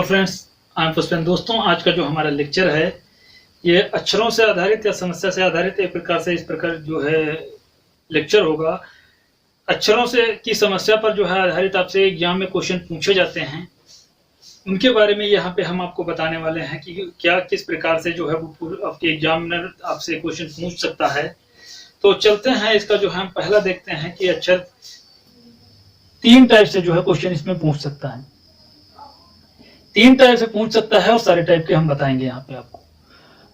Friends, I am Pushpendra. दोस्तों, आज का जो हमारा लेक्चर है ये अक्षरों से आधारित या समस्या से आधारित एक प्रकार से इस प्रकार जो है लेक्चर होगा। अक्षरों से की समस्या पर जो है आधारित आपसे एग्जाम में क्वेश्चन पूछे जाते हैं, उनके बारे में यहाँ पे हम आपको बताने वाले हैं कि क्या किस प्रकार से जो है वो आपके एग्जामिनर आपसे क्वेश्चन पूछ सकता है। तो चलते हैं, इसका जो है हम पहला देखते हैं कि अक्षर 3 टाइप से जो है क्वेश्चन इसमें पूछ सकता है। 3 टाइप से पूछ सकता है और सारे टाइप के हम बताएंगे यहाँ पे आपको।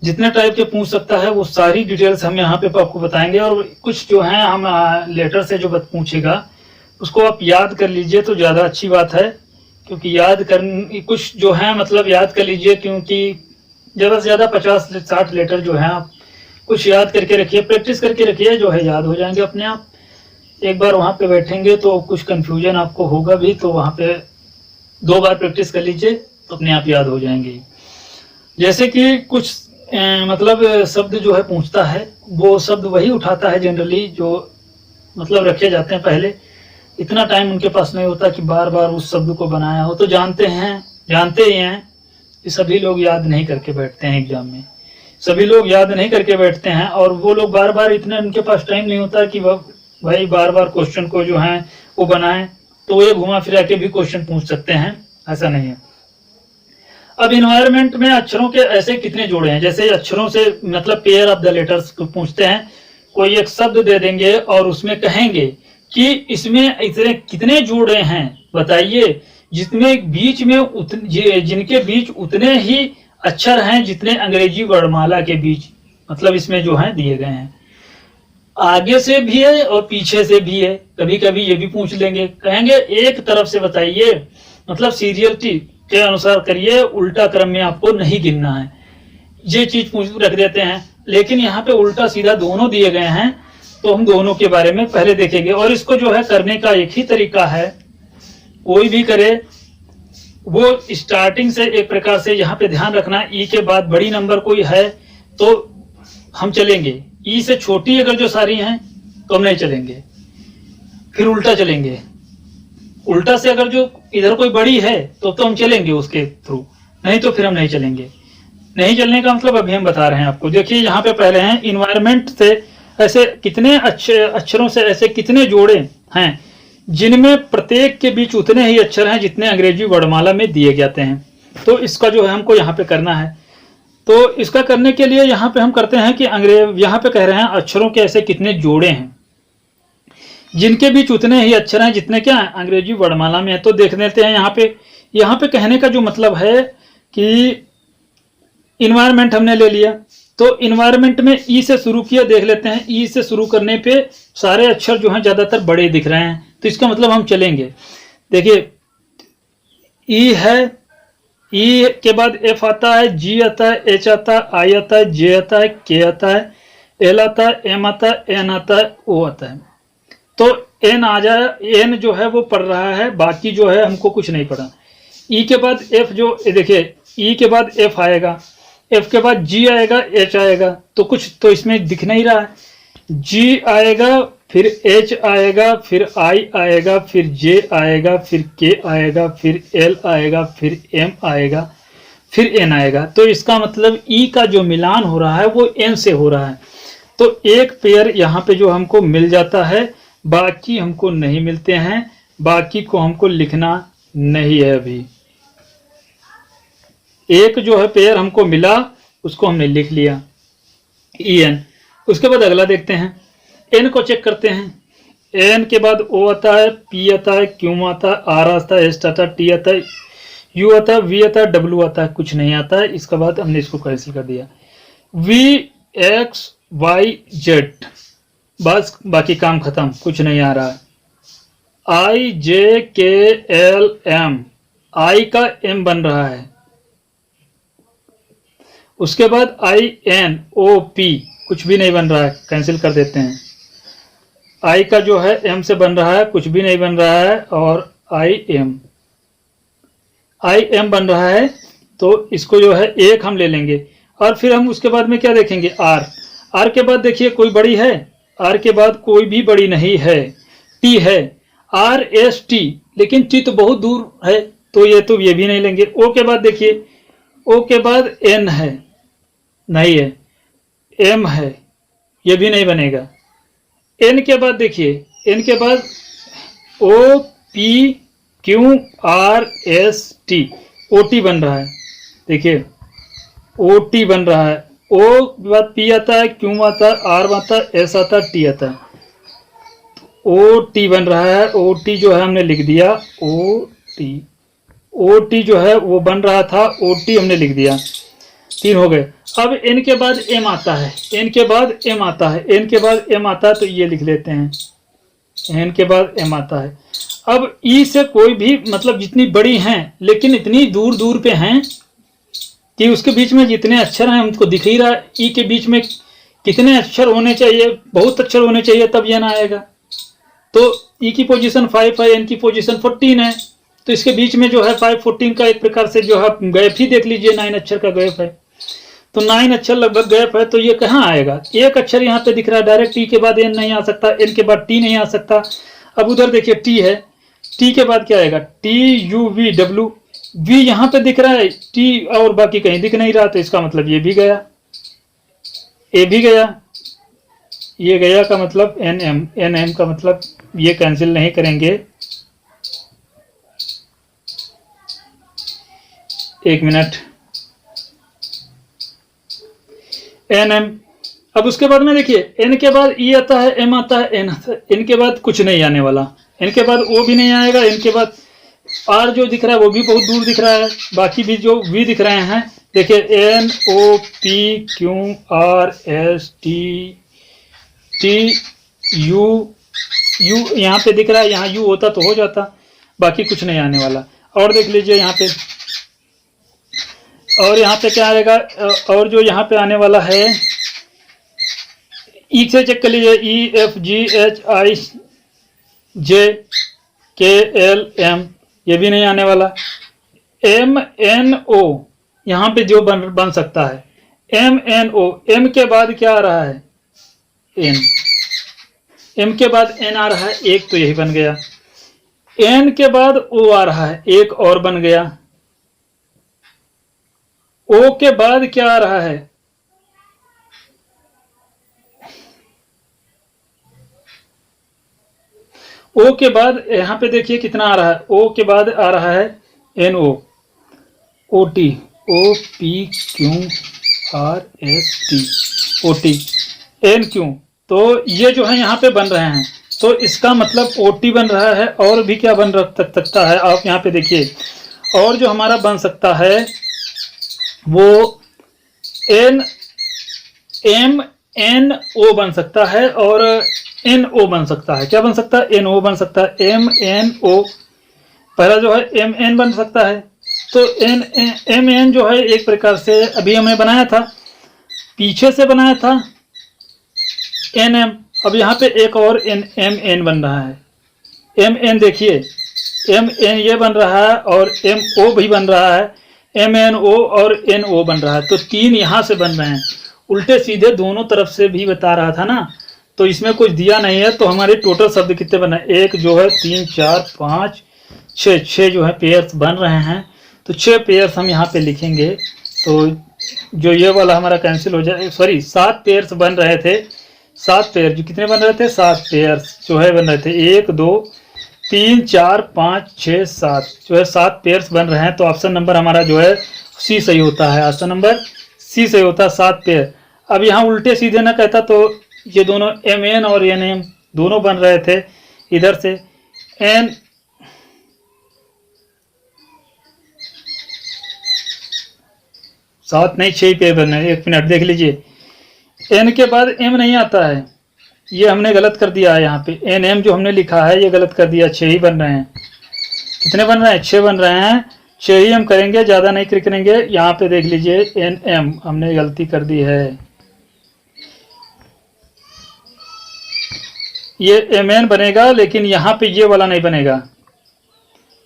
जितने टाइप के पूछ सकता है वो सारी डिटेल्स हम यहाँ पे आपको बताएंगे, और कुछ जो है हम लेटर से जो पूछेगा उसको आप याद कर लीजिए तो ज़्यादा अच्छी बात है, क्योंकि याद कर कुछ जो है मतलब याद कर लीजिए, क्योंकि ज़्यादा से ज़्यादा 50-60 लेटर जो है आप कुछ याद करके रखिए, प्रैक्टिस करके रखिए, जो है याद हो जाएंगे अपने आप। एक बार वहाँ पे बैठेंगे तो कुछ कन्फ्यूजन आपको होगा भी, तो वहाँ पे 2 बार प्रैक्टिस कर लीजिए तो अपने आप याद हो जाएंगे। जैसे कि कुछ मतलब शब्द जो है पूछता है, वो शब्द वही उठाता है जनरली जो मतलब रखे जाते हैं पहले। इतना टाइम उनके पास नहीं होता कि बार बार उस शब्द को बनाया हो, तो जानते ही हैं कि सभी लोग याद नहीं करके बैठते हैं एग्जाम में, सभी लोग याद नहीं करके बैठते हैं, और वो लोग बार बार इतना उनके पास टाइम नहीं होता कि वह भाई बार बार क्वेश्चन को जो है वो बनाएं, तो ये घुमा फिरा के भी क्वेश्चन पूछ सकते हैं, ऐसा नहीं है। अब इन्वायरमेंट में अक्षरों के ऐसे कितने जोड़े हैं, जैसे अक्षरों से मतलब पेयर ऑफ द लेटर्स को पूछते हैं। कोई एक शब्द दे देंगे और उसमें कहेंगे कि इसमें इतने कितने जोड़े हैं बताइए, जिसमें बीच में जिनके बीच उतने ही अक्षर हैं जितने अंग्रेजी वर्णमाला के बीच मतलब इसमें जो है दिए गए हैं। आगे से भी है और पीछे से भी है, कभी कभी ये भी पूछ लेंगे, कहेंगे एक तरफ से बताइए, मतलब सीरियलिटी के अनुसार करिए, उल्टा क्रम में आपको नहीं गिनना है, ये चीज पूछ रख देते हैं। लेकिन यहाँ पे उल्टा सीधा दोनों दिए गए हैं, तो हम दोनों के बारे में पहले देखेंगे। और इसको जो है करने का एक ही तरीका है, कोई भी करे वो स्टार्टिंग से एक प्रकार से यहाँ पे ध्यान रखना, ई के बाद बड़ी नंबर कोई है तो हम चलेंगे, ई से छोटी अगर जो सारी हैं तो हम नहीं चलेंगे, फिर उल्टा चलेंगे। उल्टा से अगर जो इधर कोई बड़ी है तो हम चलेंगे उसके थ्रू, नहीं तो फिर हम नहीं चलेंगे। नहीं चलने का मतलब अभी हम बता रहे हैं आपको। देखिए यहाँ पे पहले हैं इन्वायरमेंट से ऐसे कितने अक्षरों से ऐसे कितने जोड़े हैं जिनमें प्रत्येक के बीच उतने ही अक्षर हैं जितने अंग्रेजी वर्णमाला में दिए जाते हैं। तो इसका जो है हमको यहाँ पे करना है। तो इसका करने के लिए यहाँ पे हम करते हैं कि यहाँ पे कह रहे हैं अक्षरों के ऐसे कितने जोड़े हैं जिनके बीच उतने ही अक्षर हैं जितने क्या है अंग्रेजी वर्णमाला में है। तो देख लेते हैं यहाँ पे कहने का जो मतलब है कि इन्वायरमेंट हमने ले लिया, तो इन्वायरमेंट में ई से शुरू किया, देख लेते हैं ई से शुरू करने पे सारे अक्षर जो हैं ज्यादातर बड़े दिख रहे हैं, तो इसका मतलब हम चलेंगे। देखिए ई है, ई के बाद एफ आता है, जी आता है, एच आता है, आई आता है, जे आता है, के आता है, एल आता है, एम आता है, एन आता है, ओ आता है। तो एन आ जाए, एन जो है वो पढ़ रहा है, बाकी जो है हमको कुछ नहीं पढ़ा। ई के बाद एफ, जो देखिए ई के बाद एफ आएगा, एफ के बाद जी आएगा, एच आएगा, तो कुछ तो इसमें दिख नहीं रहा है। जी आएगा, फिर एच आएगा, फिर आई आएगा, फिर जे आएगा, फिर के आएगा, फिर एल आएगा, फिर एम आएगा, फिर एन आएगा। तो इसका मतलब ई का जो मिलान हो रहा है वो एन से हो रहा है। तो एक पेयर यहाँ पे जो हमको मिल जाता है, बाकी हमको नहीं मिलते हैं, बाकी को हमको लिखना नहीं है। अभी एक जो है पेयर हमको मिला, उसको हमने लिख लिया ई एन। उसके बाद अगला देखते हैं, एन को चेक करते हैं। एन के बाद ओ आता है, पी आता है, क्यू आता है, आर आता है, एस आता है, टी आता है, यू आता है, वी आता है, डब्ल्यू आता है, कुछ नहीं आता है। इसके बाद हमने इसको कैंसिल कर दिया, वी एक्स वाई जेड, बस बाकी काम खत्म, कुछ नहीं आ रहा है। आई जे के एल एम, आई का एम बन रहा है। उसके बाद आई एन ओ पी, कुछ भी नहीं बन रहा है, कैंसिल कर देते हैं। आई का जो है एम से बन रहा है, कुछ भी नहीं बन रहा है, और आई एम बन रहा है, तो इसको जो है एक हम ले लेंगे। और फिर हम उसके बाद में क्या देखेंगे, आर। आर के बाद देखिए कोई बड़ी है, आर के बाद कोई भी बड़ी नहीं है, टी है, आर एस टी, लेकिन टी तो बहुत दूर है, तो ये भी नहीं लेंगे। ओ के बाद देखिए, ओ के बाद एन है, नहीं है, एम है, ये भी नहीं बनेगा। एन के बाद देखिए, एन के बाद O P Q R S T, O T बन रहा है, देखिए ओ टी बन रहा है। ओ के बाद पी आता है, क्यू आता है, आर आता है, एस आता है, टी आता है, ओ टी बन रहा है। ओ टी जो है हमने लिख दिया, ओ टी, ओ टी जो है वो बन रहा था, ओ टी हमने लिख दिया, 3 हो गए। अब एन के बाद एम आता है, एन के बाद एम आता है, एन के बाद एम आता है, तो ये लिख लेते हैं, एन के बाद एम आता है। अब ई से कोई भी, मतलब जितनी बड़ी हैं लेकिन इतनी दूर दूर पे हैं कि उसके बीच में जितने अक्षर हैं हमको दिख ही रहा है। ई के बीच में कितने अक्षर होने चाहिए, बहुत अक्षर होने चाहिए तब यह ना आएगा। तो ई की पोजीशन 5 है, एन की पोजीशन 14 है, तो इसके बीच में जो है 5 14 का एक प्रकार से जो है गैप ही देख लीजिए, 9 अक्षर का गैप है, तो 9 अक्षर लगभग गैप है। तो ये कहाँ आएगा, एक अक्षर यहाँ पे दिख रहा है, डायरेक्ट टी के बाद एन नहीं आ सकता, एन के बाद टी नहीं आ सकता। अब उधर देखिए टी है, टी के बाद क्या आएगा, T U V W, V यहाँ पे दिख रहा है, टी और बाकी कहीं दिख नहीं रहा, तो इसका मतलब ये भी गया, ए भी गया, ये गया का मतलब एन एम, एन एम का मतलब ये कैंसिल नहीं करेंगे, एक मिनट, एन एम। अब उसके बाद में देखिए, एन के बाद ई आता है, एम आता है, एन आता है, एन के बाद कुछ नहीं आने वाला, एन के बाद ओ भी नहीं आएगा, एन के बाद आर जो दिख रहा है वो भी बहुत दूर दिख रहा है, बाकी भी जो वी दिख रहे हैं देखिए, N O P Q R S T, T U, U यहाँ पे दिख रहा है, यहाँ यू होता तो हो जाता, बाकी कुछ नहीं आने वाला। और देख लीजिए यहाँ पे, और यहाँ पे क्या आएगा, और जो यहाँ पे आने वाला है, ई से चेक कर लीजिए, E F G H I J K L M, ये भी नहीं आने वाला। एम एन ओ यहाँ पे जो बन सकता है, एम एन ओ, एम के बाद क्या आ रहा है, एन, एम के बाद एन आ रहा है, एक तो यही बन गया, एन के बाद ओ आ रहा है, एक और बन गया, ओ के बाद क्या आ रहा है, ओ के बाद यहां पे देखिए कितना आ रहा है, ओ के बाद आ रहा है N O, O T, O P Q R S T, O T, N Q, तो ये जो है यहाँ पे बन रहे हैं, तो इसका मतलब ओ टी बन रहा है। और भी क्या बन सकता है, आप यहाँ पे देखिए, और जो हमारा बन सकता है वो एन एम एन ओ बन सकता है, और एन ओ बन सकता है। क्या बन सकता है, एन ओ बन सकता है, एम एन ओ, पहला जो है एम एन बन सकता है, तो एन एम एन जो है एक प्रकार से अभी हमने बनाया था, पीछे से बनाया था एन एम, अब यहाँ पे एक और एन एम एन बन रहा है, एम एन देखिए, एम एन ये बन रहा है, और एम ओ भी बन रहा है, एम एन ओ और एन ओ बन रहा है, तो 3 यहाँ से बन रहे हैं, उल्टे सीधे दोनों तरफ से भी बता रहा था ना, तो इसमें कुछ दिया नहीं है। तो हमारे टोटल शब्द कितने बने, एक जो है 3 4 5 6 जो है पेयर्स बन रहे हैं, तो 6 पेयर्स हम यहाँ पे लिखेंगे, तो जो ये वाला हमारा कैंसिल हो जाए, सॉरी 7 पेयर्स बन रहे थे, 7 पेयर जो कितने बन रहे थे, 7 पेयर्स जो है बन रहे थे, 1 2 3 4 5 6 7 जो है 7 पेयर्स बन रहे हैं। तो ऑप्शन नंबर हमारा जो है सी सही होता है, ऑप्शन नंबर सी सही होता है, 7 पेयर। अब यहाँ उल्टे सीधे ना कहता तो ये दोनों एम एन और एन एम दोनों बन रहे थे, इधर से एन 7 नहीं 6 पेयर बन रहे हैं, 1 मिनट देख लीजिए, एन के बाद एम नहीं आता है, ये हमने गलत कर दिया है, यहाँ पे एन एम जो हमने लिखा है ये गलत कर दिया, 6 ही बन रहे हैं, कितने बन रहे हैं, 6 बन रहे हैं, 6 ही हम करेंगे, ज़्यादा नहीं करेंगे। यहाँ पे देख लीजिए एन एम हमने गलती कर दी है, ये एम एन बनेगा, लेकिन यहाँ पे ये वाला नहीं बनेगा,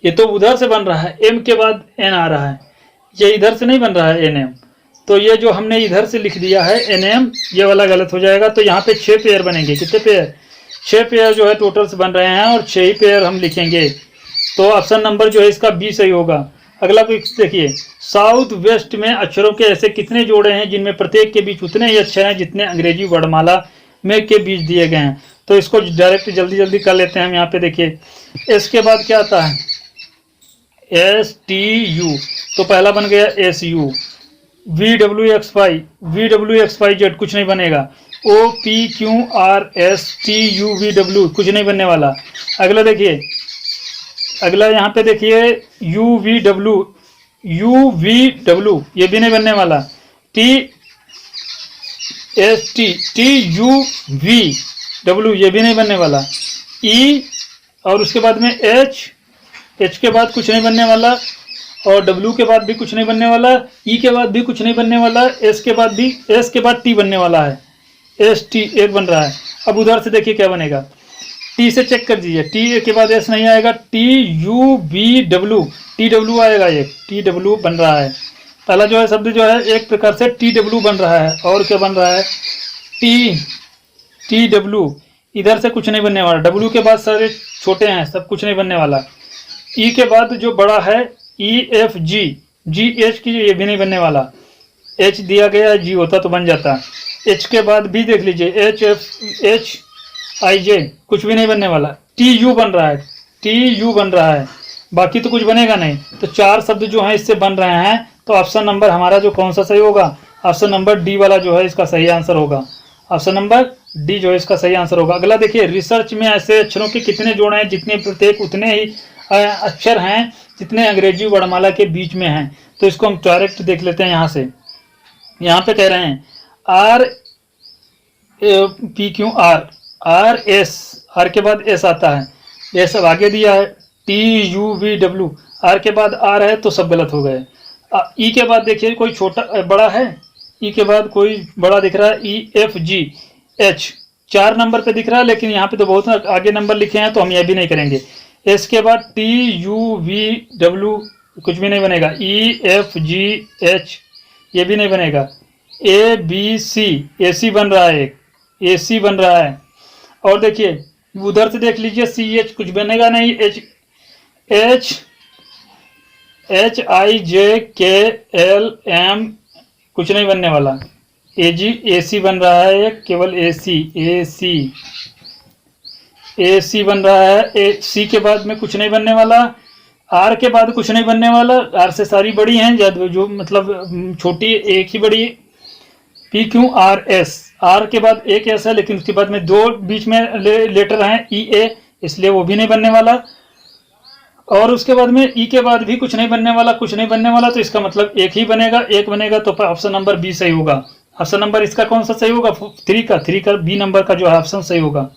ये तो उधर से बन रहा है, एम के बाद एन आ रहा है, ये इधर से नहीं बन रहा है एन एम, तो ये जो हमने इधर से लिख दिया है एन एम, ये वाला गलत हो जाएगा। तो यहाँ पे 6 पेयर बनेंगे, कितने पेयर, 6 पेयर जो है टोटल से बन रहे हैं, और 6 ही पेयर हम लिखेंगे, तो ऑप्शन नंबर जो है इसका बी सही होगा। अगला क्वेश्चन देखिए, साउथ वेस्ट में अक्षरों के ऐसे कितने जोड़े हैं जिनमें प्रत्येक के बीच उतने ही अक्षर हैं जितने अंग्रेजी वर्णमाला में के बीच दिए गए हैं। तो इसको डायरेक्ट जल्दी जल्दी कर लेते हैं हम। यहाँ पे देखिए एस के बाद क्या आता है, एस टी यू, तो पहला बन गया S U. V W X Y Z कुछ नहीं बनेगा। O P Q R S T U V W कुछ नहीं बनने वाला। अगला देखिए, अगला यहाँ पे देखिए यू वी डब्ल्यू ये भी नहीं बनने वाला। T S T U V W ये भी नहीं बनने वाला। ई और उसके बाद में एच के बाद कुछ नहीं बनने वाला, और डब्ल्यू के बाद भी कुछ नहीं बनने वाला, ई के बाद भी कुछ नहीं बनने वाला, एस के बाद टी बनने वाला है। एस टी एक बन रहा है। अब उधर से देखिए क्या बनेगा, टी से चेक कर दीजिए, टी के बाद एस नहीं आएगा, T U V W T W आएगा, ये टी डब्ल्यू बन रहा है। पहला जो है शब्द जो है एक प्रकार से टी डब्ल्यू बन रहा है। और क्या बन रहा है, टी डब्ल्यू, इधर से कुछ नहीं बनने वाला। डब्ल्यू के बाद सारे छोटे हैं, सब कुछ नहीं बनने वाला। ई के बाद जो बड़ा है ई एफ जी एच की ये भी नहीं बनने वाला। एच दिया गया, जी होता तो बन जाता। एच के बाद भी देख लीजिए, एच आई जे कुछ भी नहीं बनने वाला। टी यू बन रहा है, बाकी तो कुछ बनेगा नहीं। तो चार शब्द जो हैं इससे बन रहे हैं। तो ऑप्शन नंबर हमारा जो कौन सा सही होगा, ऑप्शन नंबर डी वाला जो है इसका सही आंसर होगा। ऑप्शन नंबर डी जो है इसका सही आंसर होगा। अगला देखिए, रिसर्च में ऐसे अक्षरों के कितने जोड़े हैं जितने प्रत्येक उतने ही अक्षर हैं जितने अंग्रेजी वर्णमाला के बीच में हैं। तो इसको हम डायरेक्ट देख लेते हैं। यहाँ पे कह रहे हैं R P Q R S, R के बाद एस आता है, ये सब आगे दिया है। T U V W, R के बाद आर है तो सब गलत हो गए। ई के बाद देखिए कोई छोटा बड़ा है, ई के बाद कोई बड़ा दिख रहा है, E F G H 4 number पे दिख रहा है, लेकिन यहाँ पे तो बहुत आगे नंबर लिखे हैं तो हम ये भी नहीं करेंगे। एस के बाद टी यू वी डब्ल्यू कुछ भी नहीं बनेगा। ई एफ जी एच ये भी नहीं बनेगा। ए बी सी, ए सी बन रहा है, एक ए सी बन रहा है। और देखिए उधर से देख लीजिए, सी एच कुछ बनेगा नहीं। H I J K L M कुछ नहीं बनने वाला। ए जी ए सी बन रहा है, केवल ए सी बन रहा है। ए सी के बाद में कुछ नहीं बनने वाला। आर के बाद कुछ नहीं बनने वाला, आर से सारी बड़ी हैं, जो मतलब छोटी एक ही बड़ी। P Q R S, R के बाद एक एस है लेकिन उसके बाद में 2 बीच में लेटर हैं, ई ए, इसलिए वो भी नहीं बनने वाला। और उसके बाद में ई के बाद भी कुछ नहीं बनने वाला, तो इसका मतलब एक ही बनेगा, एक बनेगा। तो ऑप्शन नंबर बी सही होगा। ऑप्शन नंबर इसका कौन सा सही होगा, 3 का बी नंबर का जो है ऑप्शन सही होगा।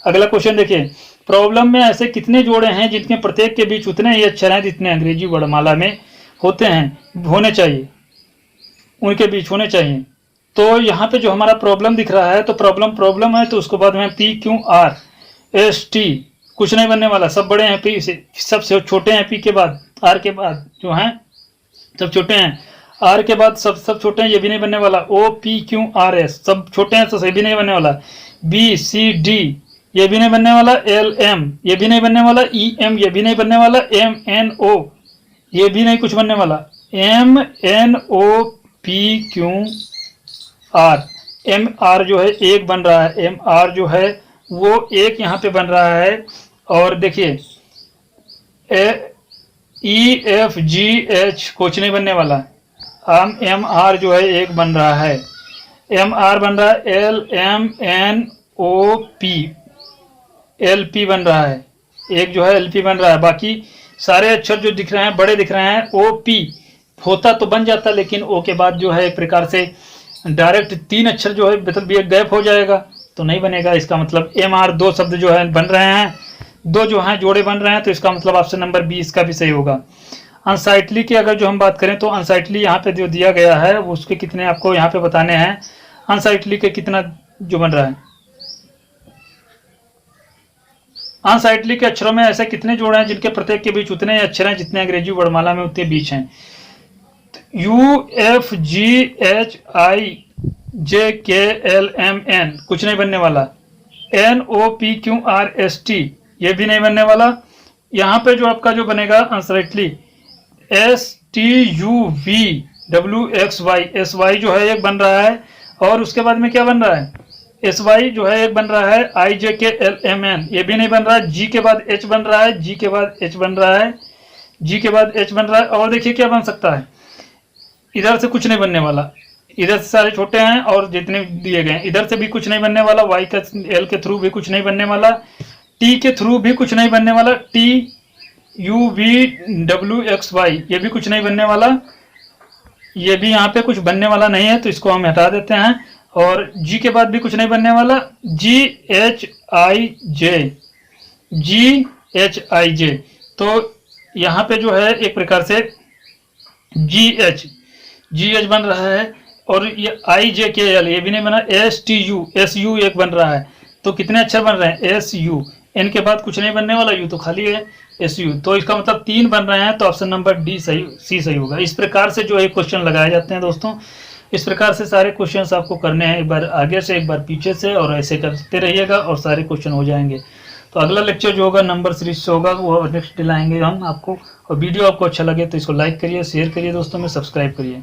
अगला क्वेश्चन देखिए, प्रॉब्लम में ऐसे कितने जोड़े हैं जिनके प्रत्येक के बीच उतने ही अक्षर हैं जितने अंग्रेजी वर्णमाला में होने चाहिए, उनके बीच होने चाहिए। तो यहाँ पे जो हमारा प्रॉब्लम दिख रहा है, तो प्रॉब्लम है, तो उसके बाद में P Q R S T कुछ नहीं बनने वाला, सब बड़े हैं, पी से सबसे छोटे हैं, पी के बाद आर के बाद जो हैं सब छोटे हैं, आर के बाद सब छोटे हैं, ये भी नहीं बनने वाला। O P Q R S सब छोटे हैं, तो सही भी नहीं बनने वाला। बी सी डी ये भी नहीं बनने वाला। एल एम ये भी नहीं बनने वाला। ई एम ये भी नहीं बनने वाला। एम एन ओ ये भी नहीं कुछ बनने वाला। M N O P Q R, M R जो है एक बन रहा है, एम आर जो है वो एक यहाँ पे बन रहा है। और देखिए ई एफ जी एच कुछ नहीं बनने वाला। एम आर जो है एक बन रहा है, एम आर बन रहा है। L M N O P L P बन रहा है, एक जो है एल पी बन रहा है। बाकी सारे अक्षर जो दिख रहे हैं बड़े दिख रहे हैं। ओ पी होता तो बन जाता, लेकिन ओ के बाद जो है एक प्रकार से डायरेक्ट 3 अक्षर जो है मतलब एक गैप हो जाएगा, तो नहीं बनेगा। इसका मतलब एम आर 2 शब्द जो है बन रहे हैं, 2 जो हैं जोड़े बन रहे हैं, तो इसका मतलब ऑप्शन नंबर बी इसका भी सही होगा। अनसाइटली की अगर जो हम बात करें, तो अनसाइटली यहाँ पे जो दिया गया है उसके कितने आपको यहाँ पे बताने हैं। अनसाइटली के कितना जो बन रहा है, अनसाइटली के अक्षरों में ऐसे कितने जोड़े हैं जिनके प्रत्येक के बीच उतने अक्षर हैं जितने अंग्रेजी वर्णमाला में उतने बीच हैं। U F G H I J K L M N कुछ नहीं बनने वाला। N O P Q R S T ये भी नहीं बनने वाला। यहाँ पे जो आपका जो बनेगा आंसर STUVWXY, SY जो है एक बन रहा है, और उसके बाद में क्या बन रहा है, SY जो है एक बन रहा है IJKLMN, ये भी नहीं बन रहा है। G के बाद H बन रहा है, G के बाद H बन रहा है, G के बाद H बन रहा है। और देखिए क्या बन सकता है, इधर से कुछ नहीं बनने वाला, इधर से सारे छोटे हैं और जितने दिए गए हैं, इधर से भी कुछ नहीं बनने वाला, Y का L के थ्रू भी कुछ नहीं बनने वाला, T के थ्रू भी कुछ नहीं बनने वाला, TUVWXY ये भी कुछ नहीं बनने वाला, ये भी यहाँ पे कुछ बनने वाला नहीं है, तो इसको हम हटा देते हैं। और G के बाद भी कुछ नहीं बनने वाला, GHIJ, तो यहाँ पे जो है एक प्रकार से GH बन रहा है, और ये IJKL ये भी नहीं बना, SU एक बन रहा है। तो कितने अक्षर बन रहे हैं, SU, N के बाद कुछ नहीं बनने वाला, U तो खाली है, SU, तो इसका मतलब 3 बन रहे हैं, तो ऑप्शन नंबर डी सही, C सही होगा। इस प्रकार से जो है क्वेश्चन लगाए जाते हैं दोस्तों। इस प्रकार से सारे क्वेश्चंस आपको करने हैं, एक बार आगे से एक बार पीछे से, और ऐसे करते रहिएगा और सारे क्वेश्चन हो जाएंगे। तो अगला लेक्चर जो होगा नंबर सीरीज से होगा, वो नेक्स्ट दिलाएंगे हम आपको। और वीडियो आपको अच्छा लगे तो इसको लाइक करिए, शेयर करिए दोस्तों में, सब्सक्राइब करिए।